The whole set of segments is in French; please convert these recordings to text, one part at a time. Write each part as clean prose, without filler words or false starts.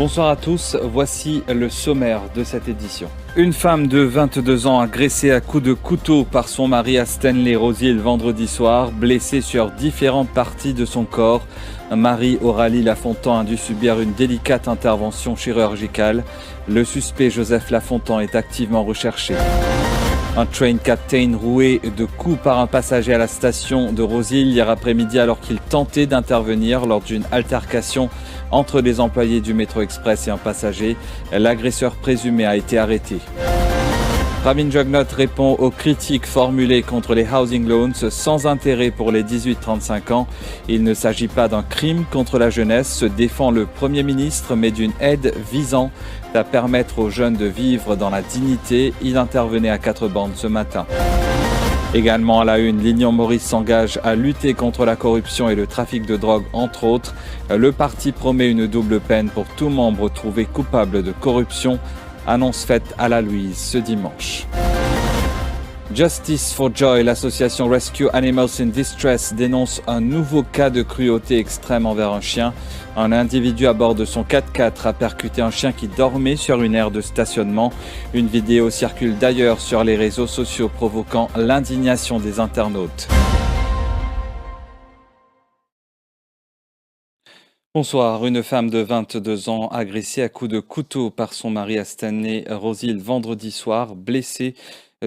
Bonsoir à tous, voici le sommaire de cette édition. Une femme de 22 ans agressée à coups de couteau par son mari à Stanley-Roseville vendredi soir, blessée sur différentes parties de son corps. Marie-Aurélie Lafontan a dû subir une délicate intervention chirurgicale. Le suspect Joseph Lafontan est activement recherché. Un train captain roué de coups par un passager à la station de Roseville hier après-midi alors qu'il tentait d'intervenir lors d'une altercation entre des employés du métro express et un passager. L'agresseur présumé a été arrêté. Pravin Jugnauth répond aux critiques formulées contre les housing loans sans intérêt pour les 18-35 ans. Il ne s'agit pas d'un crime contre la jeunesse, se défend le Premier ministre, mais d'une aide visant à permettre aux jeunes de vivre dans la dignité. Il intervenait à 4 bandes ce matin. Également à la une, l'Union Maurice s'engage à lutter contre la corruption et le trafic de drogue, entre autres. Le parti promet une double peine pour tout membre trouvé coupable de corruption. Annonce faite à la Louise ce dimanche. Justice for Joy, l'association Rescue Animals in Distress, dénonce un nouveau cas de cruauté extrême envers un chien. Un individu à bord de son 4x4 a percuté un chien qui dormait sur une aire de stationnement. Une vidéo circule d'ailleurs sur les réseaux sociaux provoquant l'indignation des internautes. Bonsoir. Une femme de 22 ans agressée à coups de couteau par son mari à Stanley-Roseville vendredi soir, blessée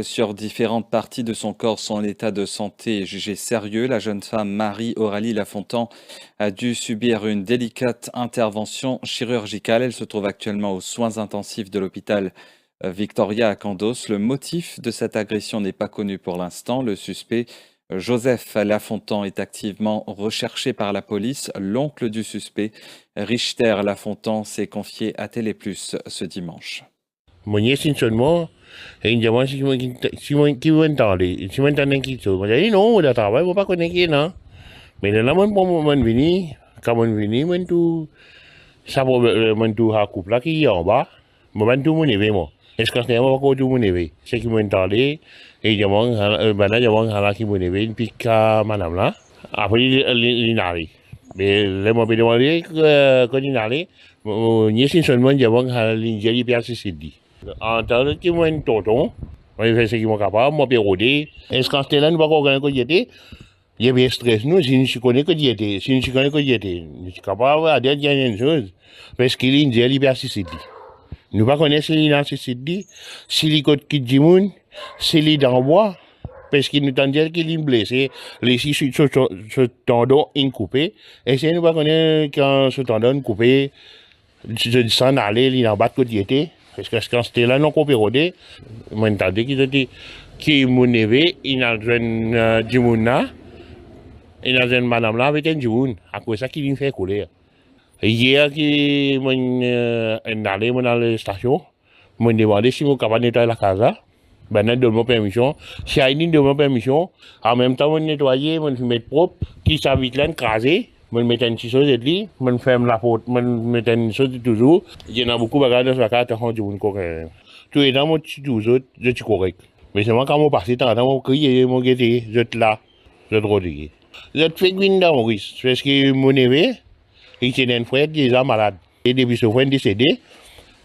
sur différentes parties de son corps. Son état de santé est jugé sérieux. La jeune femme Marie-Aurélie Lafontan a dû subir une délicate intervention chirurgicale. Elle se trouve actuellement aux soins intensifs de l'hôpital Victoria à Candos. Le motif de cette agression n'est pas connu pour l'instant. Le suspect Joseph Lafontan est activement recherché par la police. L'oncle du suspect, Richter Lafontan, s'est confié à Téléplus ce dimanche. E jamong bana jamong halaki mune ben pika manamla apri linari be lemo be demali ko linari nyesin son mon jamong halin jeri piasi sidi antal ki mon toton moi fait qui mon capable moi pérodé est-ce quand c'était là nous pas qu'on ko yété il y a bien stress nous si nous connais que yété si nous connais que yété nous capable à dire une chose parce qu'il est jeri piasi sidi nous pas connaissons l'inasi sidi silicone qui jimun c'est les d'envoi parce qu'il nous tendait qu'il est blessé les six ce tendon est coupé et c'est nous pas connaître quand ce tendon coupé je s'en aller il en bas de côté parce que quand c'était là non coupé rodé maintenant qu'il était qui mon évé il a une jimuna il a une madame là avec un jimun à cause ça qui lui fait couler hier qui mon allé mon à la station mon demandé si mon capable nettoyer la casa. Ben, on donne permission. Si Aïdine donne permission, en même temps, on nettoyer, on met propre, qui s'habite là, crasé, on met une chose de lit, on ferme la porte, on met une chose toujours. Il y en a beaucoup de bagages dans la carte, on dit correct. Tout est dans mon petit toujours, je suis correct. Mais c'est moi quand on passe, dans mon crier, mon guetté, je suis là, je suis rodé. Je fais une dans Maurice, parce que mon neveu, il était un frère déjà malade. Et depuis ce frère décédé,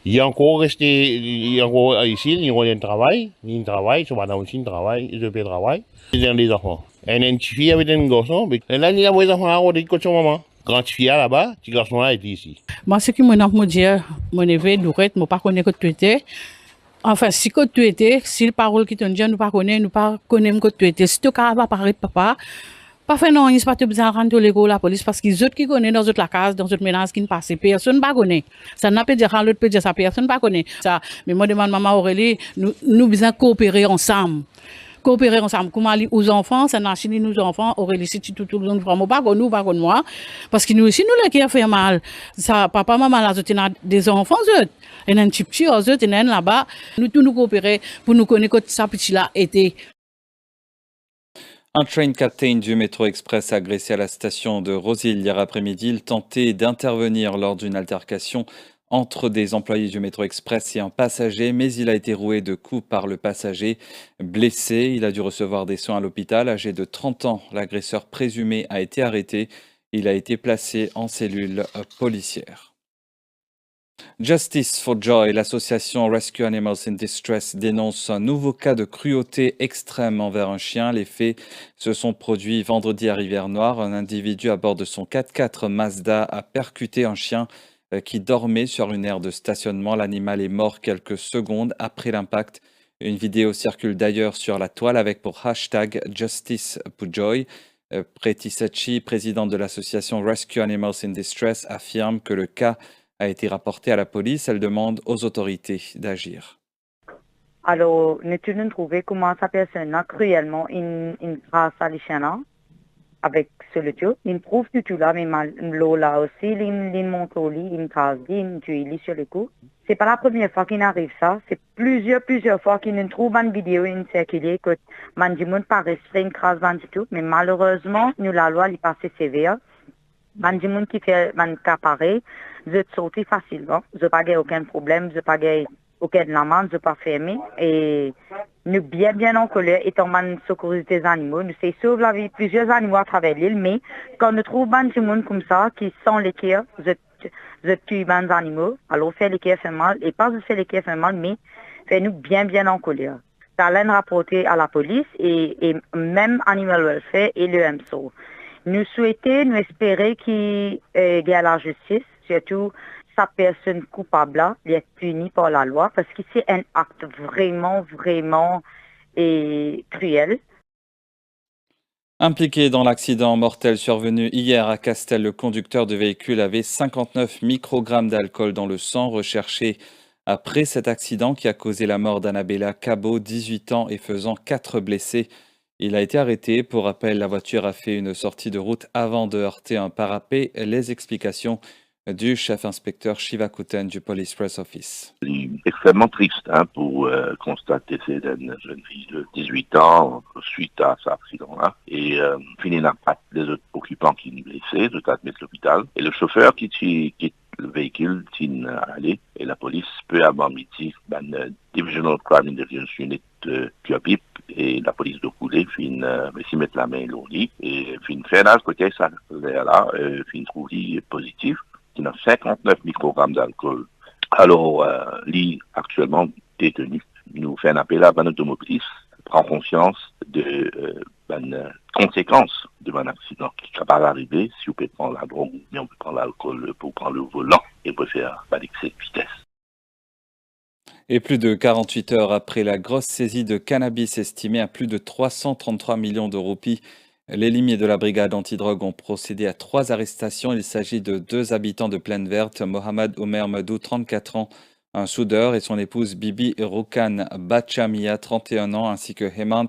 il est encore resté, il est encore ici, il y a un travail, son madame aussi travaille, je peux travailler. Il y a des enfants. Et une fille avec un garçon, et là, il y a des enfants à côté de son maman. Quand tu fille là-bas, ce garçon-là est ici. Moi, ce qui me dit, mon neveu, Dourette, je ne connais pas que tu étais. Enfin, si que tu étais, si les paroles qui te disent, nous ne connaissons que tu étais. Si tu as parlé de papa, pas fait non, il ne pas besoin de rentrer l'école la police parce qu'ils autres qui connaissent dans toute la case, dans toute ménage qui ne passe, personne ne connaît. Ça n'a pas dire l'autre peut dire ça, personne ne connaît. Ça, mais moi demande maman Aurélie, nous besoin coopérer ensemble. Coopérer ensemble. Comment aller aux enfants, ça n'a chini nous enfants, Aurélie, si tu tout le monde vraiment pas qu'on nous, pas qu'on moi. Parce que nous aussi, nous, là, qui a fait mal. Ça, papa, maman, là, ils ont des enfants, eux. Et un petit petit, eux, ils ont là-bas. Nous, tous nous coopérer pour nous connaître que ça petit là était. Un train captain du métro express agressé à la station de Roseville hier après-midi. Il tentait d'intervenir lors d'une altercation entre des employés du métro express et un passager, mais il a été roué de coups par le passager. Blessé, il a dû recevoir des soins à l'hôpital. Âgé de 30 ans, l'agresseur présumé a été arrêté. Il a été placé en cellule policière. Justice for Joy, l'association Rescue Animals in Distress, dénonce un nouveau cas de cruauté extrême envers un chien. Les faits se sont produits vendredi à Rivière-Noire. Un individu à bord de son 4x4 Mazda a percuté un chien qui dormait sur une aire de stationnement. L'animal est mort quelques secondes après l'impact. Une vidéo circule d'ailleurs sur la toile avec pour hashtag Justice for Joy. Preti Sechi, président de l'association Rescue Animals in Distress, affirme que le cas a été rapporté à la police. Elle demande aux autorités d'agir. Alors, nous avons trouvé comment sa personne cruellement une grâce à l'Ichana avec solitude. Il prouve tout là, mais là aussi, il montre au lit, il casse, il tue sur le coup. C'est pas la première fois qu'il arrive ça. C'est plusieurs fois qu'il nous trouve une vidéo circulée que Mandimoun paraît une crasse tout, mais malheureusement, nous la loi est passée sévère. Mandimoun qui fait un cas pareil, je sorti facilement. Je n'ai pas aucun problème, je n'ai pas aucune amende, je n'ai pas fermé. Et nous bien en colère, étant man secourir des animaux, nous c'est sauver la vie de plusieurs animaux à travers l'île, mais quand nous trouvons Mandimoun comme ça, qui sont les cœurs, je tue des animaux, alors faire les cœurs fait mal, et pas juste faire les cœurs fait mal, mais faire nous bien en colère. Ça l'a rapporté à la police et même Animal Welfare et le MSO. Nous souhaitons, nous espérons qu'il y ait la justice, surtout sa personne coupable là, il est puni par la loi parce que c'est un acte vraiment cruel. Impliqué dans l'accident mortel survenu hier à Castel, le conducteur de véhicule avait 59 microgrammes d'alcool dans le sang. Recherché après cet accident qui a causé la mort d'Annabella Cabot, 18 ans, et faisant 4 blessés. Il a été arrêté. Pour rappel, la voiture a fait une sortie de route avant de heurter un parapet. Les explications du chef inspecteur Shiva Kuten du Police Press Office. C'est extrêmement triste pour constater c'est une jeune fille de 18 ans suite à cet accident-là. Et il n'a pas les autres occupants qui sont blessés, de admettre à l'hôpital. Et le chauffeur qui quitte le véhicule, qui allé, et la police peut avoir mis une Divisional Crime Intelligence Unit Cuapip et la police de Coulé s'y mettre la main au lit et fait un côté ça là, trouve positif. Il a 59 microgrammes d'alcool. Alors, lui, actuellement détenu, nous fait un appel à un automobiliste, prend conscience de conséquences de un accident qui va pas arriver si on peut prendre la drogue ou bien on peut prendre l'alcool pour prendre le volant et peut faire l'excès de vitesse. Et plus de 48 heures après la grosse saisie de cannabis estimée à plus de 333 millions de roupies, les limiers de la brigade antidrogue ont procédé à 3 arrestations. Il s'agit de 2 habitants de Plaine Verte, Mohamed Omer Madou, 34 ans, un soudeur, et son épouse Bibi Rukan Bachamia, 31 ans, ainsi que Hemant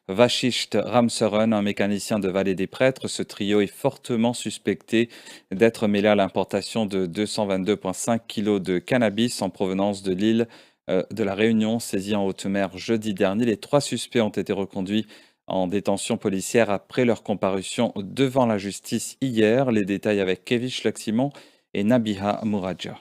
Vashisht Ramsaran, un mécanicien de Vallée des Prêtres. Ce trio est fortement suspecté d'être mêlé à l'importation de 222,5 kg de cannabis en provenance de l'île de la Réunion, saisie en haute mer jeudi dernier. Les 3 suspects ont été reconduits en détention policière après leur comparution devant la justice hier. Les détails avec Kevish Laximon et Nabiha Mouradja.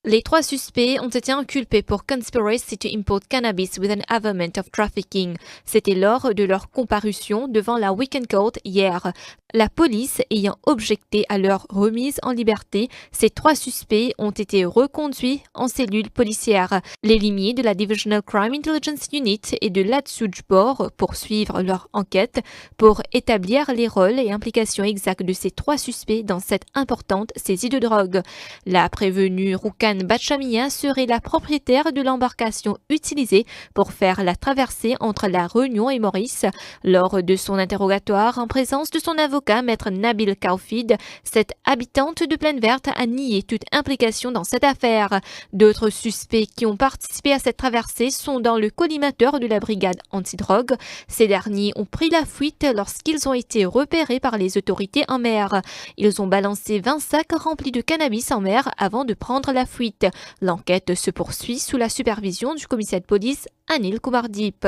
Les 3 suspects ont été inculpés pour conspiracy to import cannabis with an averment of trafficking. C'était lors de leur comparution devant la Weekend Court hier. La police ayant objecté à leur remise en liberté, ces 3 suspects ont été reconduits en cellule policière. Les limiers de la Divisional Crime Intelligence Unit et de l'Atsujbor poursuivent leur enquête pour établir les rôles et implications exactes de ces 3 suspects dans cette importante saisie de drogue. La prévenue Rukan Bachamia serait la propriétaire de l'embarcation utilisée pour faire la traversée entre la Réunion et Maurice. Lors de son interrogatoire en présence de son avocat, Maître Nabil Kaufid, cette habitante de Plaine Verte a nié toute implication dans cette affaire. D'autres suspects qui ont participé à cette traversée sont dans le collimateur de la brigade antidrogue. Ces derniers ont pris la fuite lorsqu'ils ont été repérés par les autorités en mer. Ils ont balancé 20 sacs remplis de cannabis en mer avant de prendre la fuite. L'enquête se poursuit sous la supervision du commissaire de police Anil Kumardip.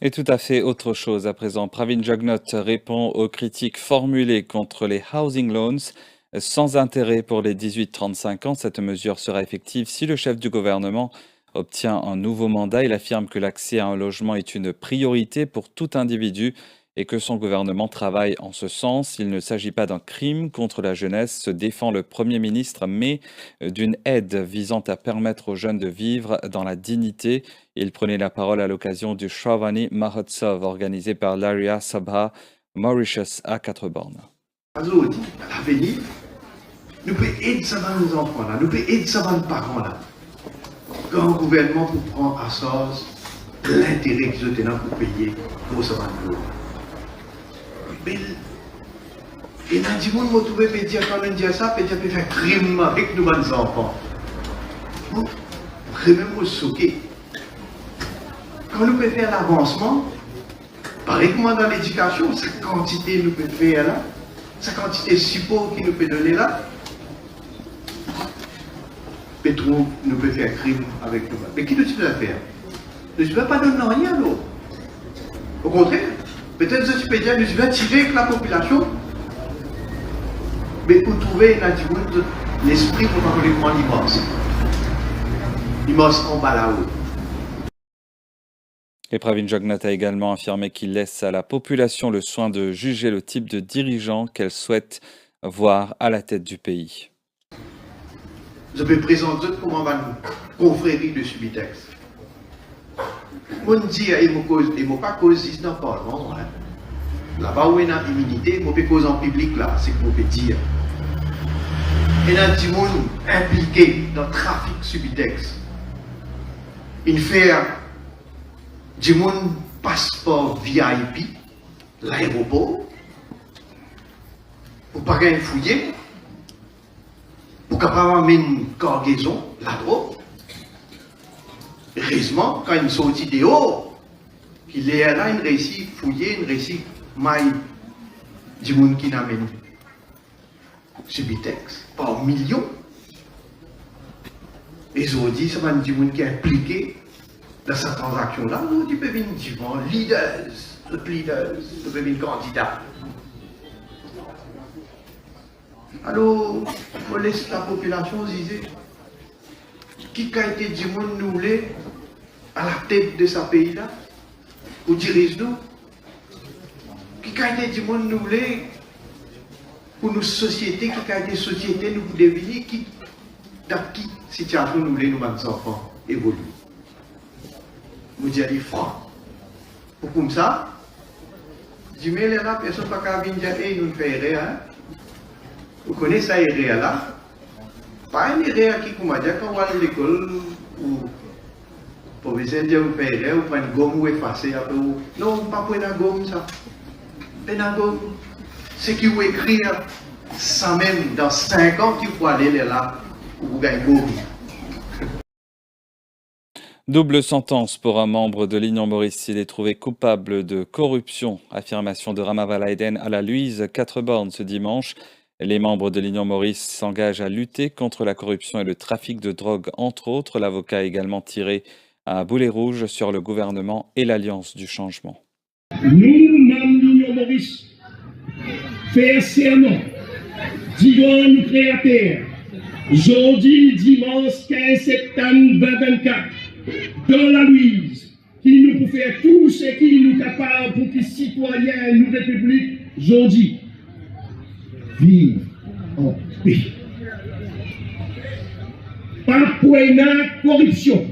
Et tout à fait autre chose à présent. Pravin Jagnot répond aux critiques formulées contre les housing loans sans intérêt pour les 18-35 ans. Cette mesure sera effective si le chef du gouvernement obtient un nouveau mandat. Il affirme que l'accès à un logement est une priorité pour tout individu et que son gouvernement travaille en ce sens. Il ne s'agit pas d'un crime contre la jeunesse, se défend le Premier ministre, mais d'une aide visant à permettre aux jeunes de vivre dans la dignité. Il prenait la parole à l'occasion du Shravani Mahotsav organisé par l'Arya Sabha Mauritius à 4 bornes. À l'avenir, nous pouvons aider ça dans nos enfants, nous pouvons aider ça dans nos parents. Quand le gouvernement peut prendre à charge l'intérêt qu'ils ont pour payer pour ça. Mais et dans le monde, vous pouvez dire quand on dit ça, peut-être faire crime avec nos enfants. Vous pouvez même vous choquer. Quand nous pouvons faire l'avancement, par exemple dans l'éducation, sa quantité nous peut faire là, sa quantité de support qui nous peut donner là, peut-être nous peut faire crime avec nous. Mais qui nous peut faire? Nous ne pouvons pas donner rien à l'autre. Au contraire, peut-être que tu peux dire, nous devons tirer avec la population, mais pour trouver l'esprit pour pas comment l'immense. L'immense en bas là-haut. Et Pravin Jugnauth a également affirmé qu'il laisse à la population le soin de juger le type de dirigeant qu'elle souhaite voir à la tête du pays. Je peux présenter comment va une confrérie de Subitex. Mon dit, il ne pas cause dans le Parlement. Là-bas où il y a une immunité, il peut cause en public là, c'est ce que je peux dire. Il y a des gens impliqués dans le trafic Subitex. Il fait du monde passeport VIP, l'aéroport, pour ne pas gagner fouiller, pour capable amener une cargaison, la drogue. Heureusement, quand il sortit dehors, il est là, il réussit à fouiller, il réussit à mailler du monde qui n'amène Subitex par millions. Et ils ont dit, c'est un du monde qui est impliqué dans cette transaction-là. Tu peux venir dire, leaders, tu peux venir candidat. Alors, on laisse la population dire qui a été du monde nous à la tête de ce pays-là, ou dirige-nous, qui a été du monde nous pour nos sociétés, qui a été société nous pour devenir, dans qui situation nous nous mêmes enfants évoluer. Nous disons franc. Pour comme ça, je dis mais là, personne n'a pas venir dire, hey, nous ne faisons rien. Vous connaissez ça, REA là? Pas un REA qui, comme on dit, quand on va à l'école, ou pour professeur dit, vous faites REA, vous prenez une gomme ou effacer après. Non, pas pour une gomme, ça. Une gomme. Ce qui vous écrire, ça même, dans 5 ans, qu'il faut aller là, pour vous gagner gomme. Double sentence pour un membre de l'Union Maurice. Il est trouvé coupable de corruption. Affirmation de Rama Valaiden à la Louise 4 bornes ce dimanche. Les membres de l'Union Maurice s'engagent à lutter contre la corruption et le trafic de drogue, entre autres. L'avocat a également tiré un boulet rouge sur le gouvernement et l'Alliance du changement. Nous, membres de l'Union Maurice, faisons serment devant nous créateurs, jeudi, dimanche 15 septembre 2024, dans la Louise, qui nous peut faire tout ce qui nous capable pour que les citoyens de nos républiques, jeudi, vivre en paix. Pas pour la corruption.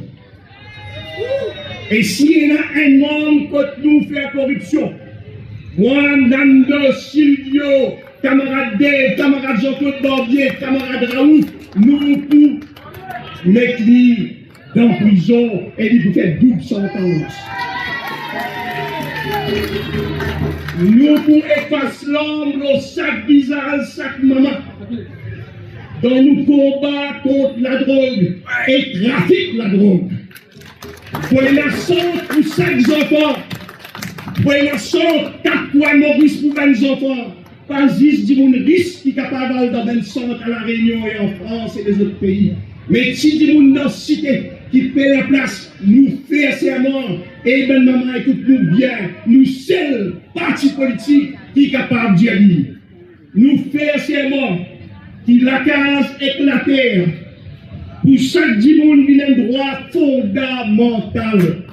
Et s'il y a un membre qui nous fait la corruption, moi, Nando, Silvio, camarade Dave, camarade Jean-Claude Barbier, camarade Raoult, nous tous mettre dans la prison et il peut faire double sentence. Nous pour effacer l'homme, le sac bizarre, le sac maman, dans nos combats contre la drogue et trafic de la drogue. Pour la sorte pour 5 enfants, pour la sorte 4 points Maurice pour 20 enfants, pas juste du monde risque qui est capable dans 20 centres à la Réunion et en France et les autres pays. Mais si du monde dans la cité qui paie la place, nous fait serment, et ben maman écoute-nous bien, nous seuls partis politiques qui est capable d'y aller. Nous fait serment qui la case éclater pour chaque du monde qui a un droit fondamental.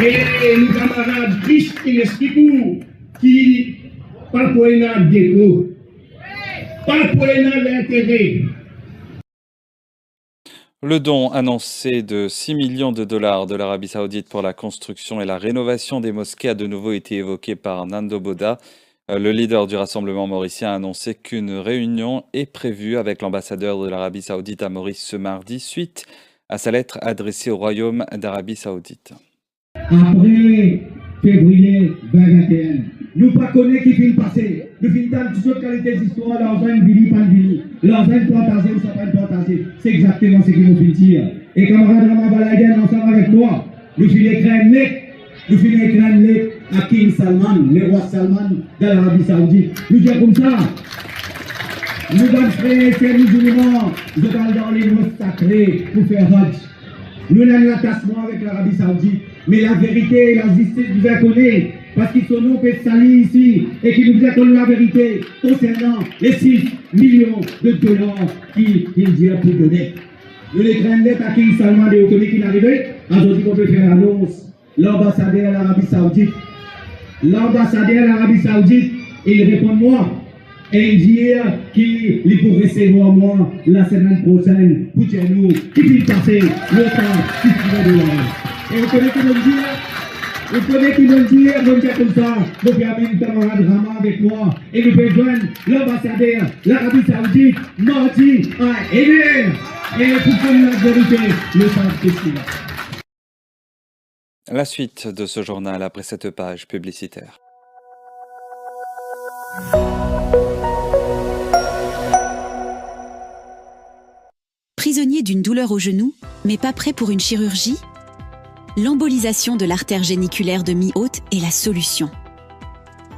Et nos camarades Christine Espicou, qui pas pour un déco, pas pour un intérêt. Le don annoncé de 6 millions de dollars de l'Arabie Saoudite pour la construction et la rénovation des mosquées a de nouveau été évoqué par Nando Boda. Le leader du Rassemblement mauricien a annoncé qu'une réunion est prévue avec l'ambassadeur de l'Arabie Saoudite à Maurice ce mardi, suite à sa lettre adressée au Royaume d'Arabie Saoudite. Après février 2021, nous ne connaissons qui finit passer. Nous finissons toutes les qualités d'histoire, l'argent est vini, pas vini. L'argent est partagé ou ça pas partagé. C'est exactement ce qui nous fait dire. Et camarades Ramabalaïden, ensemble avec moi, nous finissons écran à King Salman, le roi Salman de l'Arabie Saoudite. Nous disons comme ça. Nous allons faire ces musulmans, nous allons dans les mots sacrés pour faire Hajj. Nous avons un attachement avec l'Arabie Saoudite, mais la vérité, la justice nous a connue, parce qu'ils sont nous fait salir ici, et qui nous a connu la vérité concernant les 6 millions de dollars qu'ils disent pour donner. Nous les craignons à King Salman de Okomi qui n'arrivait, aujourd'hui qu'on peut faire l'annonce. L'ambassadeur de l'Arabie Saoudite, il répond moi. Et dire qu'il pour recevoir moi la semaine prochaine pour dire nous qui peut passer le temps qui pourrait de l'heure. Et vous connaissez qui me dire comme ça, vous pouvez amener un camarade Rama avec moi et nous pouvons joindre l'ambassadeur, l'Arabie Saoudite, mardi à 1h. Et pour connaître la vérité, le temps possible. La suite de ce journal après cette page publicitaire. Prisonnier d'une douleur au genou, mais pas prêt pour une chirurgie? L'embolisation de l'artère géniculaire de mi-haute est la solution.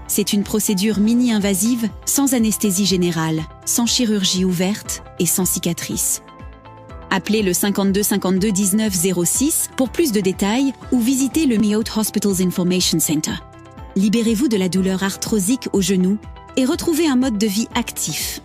C'est une procédure mini-invasive, sans anesthésie générale, sans chirurgie ouverte et sans cicatrice. Appelez le 52 52 19 06 pour plus de détails ou visitez le Mi-Haute Hospitals Information Center. Libérez-vous de la douleur arthrosique au genou et retrouvez un mode de vie actif.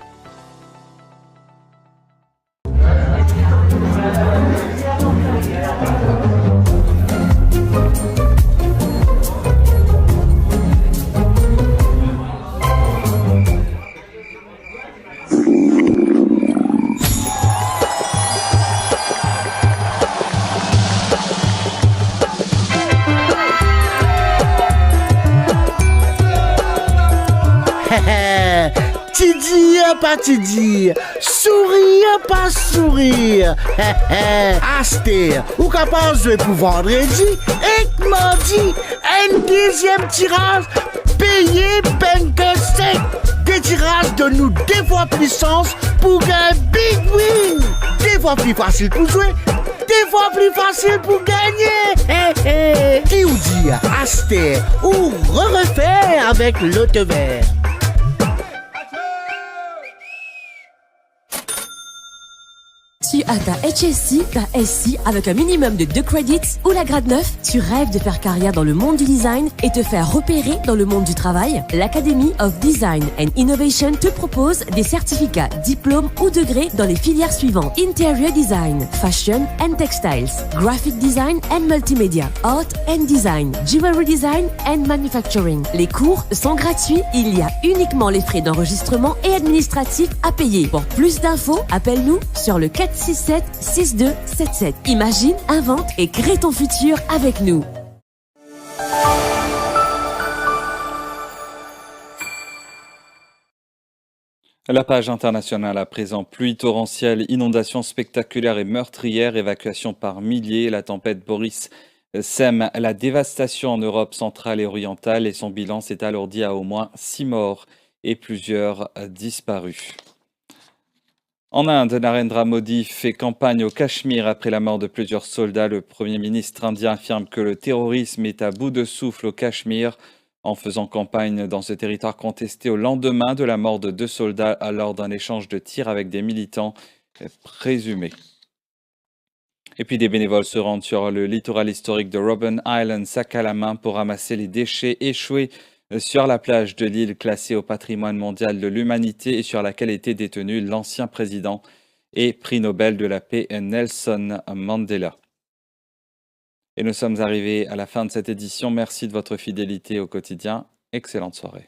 Tidir pas tidir, sourire pas sourire. Aster, ou capable de pour vendredi et mardi, un deuxième tirage payé peine que sec. Des tirages de nous 2 fois plus sens pour un big win. 2 fois plus facile pour jouer, 2 fois plus facile pour gagner. Qui vous dit Aster ou refaire avec l'autre vert. Tu as ta HSC, ta SC avec un minimum de 2 credits ou la grade 9, tu rêves de faire carrière dans le monde du design et te faire repérer dans le monde du travail? L'Academy of Design and Innovation te propose des certificats, diplômes ou degrés dans les filières suivantes: Interior Design, Fashion and Textiles, Graphic Design and Multimedia, Art and Design, Jewelry Design and Manufacturing. Les cours sont gratuits, il y a uniquement les frais d'enregistrement et administratifs à payer. Pour plus d'infos, appelle-nous sur le 467-6277. Imagine, invente et crée ton futur avec nous. La page internationale à présent. Pluie torrentielle, inondations spectaculaires et meurtrières, évacuation par milliers. La tempête Boris sème la dévastation en Europe centrale et orientale et son bilan s'est alourdi à au moins 6 morts et plusieurs disparus. En Inde, Narendra Modi fait campagne au Cachemire après la mort de plusieurs soldats. Le Premier ministre indien affirme que le terrorisme est à bout de souffle au Cachemire en faisant campagne dans ce territoire contesté au lendemain de la mort de 2 soldats lors d'un échange de tirs avec des militants présumés. Et puis des bénévoles se rendent sur le littoral historique de Robben Island, sac à la main, pour ramasser les déchets échoués sur la plage de l'île classée au patrimoine mondial de l'humanité et sur laquelle était détenu l'ancien président et prix Nobel de la paix Nelson Mandela. Et nous sommes arrivés à la fin de cette édition. Merci de votre fidélité au quotidien. Excellente soirée.